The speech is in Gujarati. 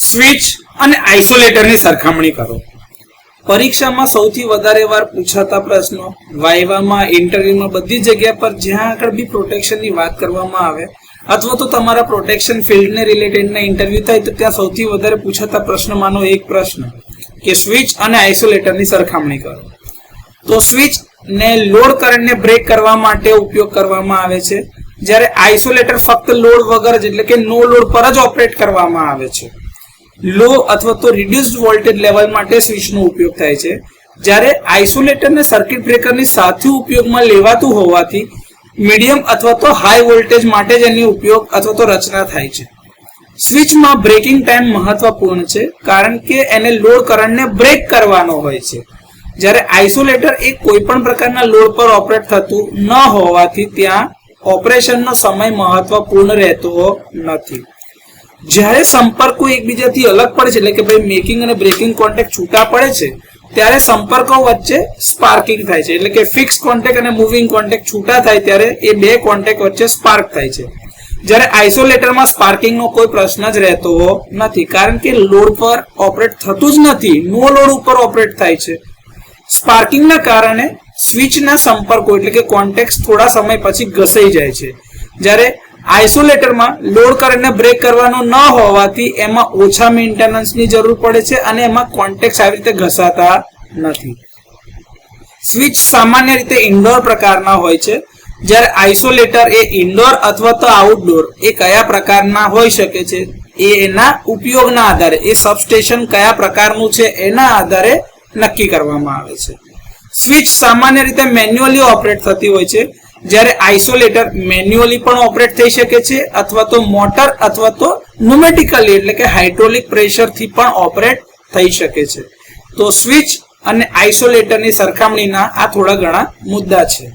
સ્વિચ અને આઇસોલેટરની સરખામણી કરો. પરીક્ષામાં સૌથી વધારે વાર પૂછાતા પ્રશ્નો, વાઇવામાં, ઇન્ટરવ્યુમાં, બધી જગ્યા પર જ્યાં આગળ બી પ્રોટેક્શનની વાત કરવામાં આવે અથવા તો તમારા પ્રોટેક્શન ફિલ્ડને રિલેટેડના ઇન્ટરવ્યુ થાય તો ત્યાં સૌથી વધારે પૂછાતા પ્રશ્નમાંનો એક પ્રશ્ન કે સ્વિચ અને આઇસોલેટરની સરખામણી કરો. તો સ્વિચ ને લોડ કરંટને બ્રેક કરવા માટે ઉપયોગ કરવામાં આવે છે, જ્યારે આઇસોલેટર ફક્ત લોડ વગર જ એટલે કે નો લોડ પર જ ઓપરેટ કરવામાં આવે છે. લો અથવા તો રિડ્યુસ્ડ વોલ્ટેજ લેવલ માટે સ્વિચનો ઉપયોગ થાય છે, જ્યારે આઇસોલેટરને સર્કિટ બ્રેકરની સાથે ઉપયોગમાં લેવાતું હોવાથી મીડિયમ અથવા તો હાઈ વોલ્ટેજ માટે જ એનો ઉપયોગ અથવા તો રચના થાય છે. સ્વિચમાં બ્રેકિંગ ટાઈમ મહત્વપૂર્ણ છે કારણ કે એને લોડ કરંટને બ્રેક કરવાનો હોય છે, જ્યારે આઇસોલેટર એ કોઈ પણ પ્રકારના લોડ પર ઓપરેટ થતું ન હોવાથી ત્યાં ઓપરેશનનો સમય મહત્વપૂર્ણ રહેતો નથી. જ્યારે સંપર્કો એકબીજાથી અલગ પડે છે એટલે કે ભાઈ મેકિંગ અને બ્રેકિંગ કોન્ટેક્ટ છૂટા પડે છે ત્યારે સંપર્કો વચ્ચે સ્પાર્કિંગ થાય છે, એટલે કે ફિક્સ કોન્ટેક્ટ અને મૂવિંગ કોન્ટેક્ટ છૂટા થાય ત્યારે એ બે કોન્ટેક્ટ વચ્ચે સ્પાર્ક થાય છે. જ્યારે આઇસોલેટરમાં સ્પાર્કિંગનો કોઈ પ્રશ્ન જ રહેતો નથી કારણ કે લોડ પર ઓપરેટ થતું જ નથી, નો લોડ ઉપર ઓપરેટ થાય છે. સ્પાર્કિંગના કારણે સ્વિચના સંપર્કો એટલે કે કોન્ટેક્ટ થોડા સમય પછી ઘસાઈ જાય છે, જ્યારે આઇસોલેટરમાં લોડ કરંટને બ્રેક કરવાનો ન હોવાથી એમાં ઓછા મેન્ટેનન્સની જરૂર પડે છે અને એમાં કોન્ટેક્ટ આવી રીતે ઘસાતા નથી. સ્વિચ સામાન્ય રીતે ઇન્ડોર પ્રકારના હોય છે, જ્યારે આઇસોલેટર એ ઇન્ડોર અથવા તો આઉટડોર એ કયા પ્રકારના હોઈ શકે છે એ એના ઉપયોગના આધારે, એ સબસ્ટેશન કયા પ્રકારનું છે એના આધારે નક્કી કરવામાં આવે છે. સ્વિચ સામાન્ય રીતે મેન્યુઅલી ઓપરેટ થતી હોય છે, જ્યારે આઇસોલેટર મેન્યુઅલી પણ ઓપરેટ થઈ શકે છે અથવા તો મોટર અથવા તો ન્યુમેટિકલી એટલે કે હાઇડ્રોલિક પ્રેશરથી પણ ઓપરેટ થઈ શકે છે. તો સ્વિચ અને આઇસોલેટરની સરખામણીના આ થોડા ઘણા મુદ્દા છે.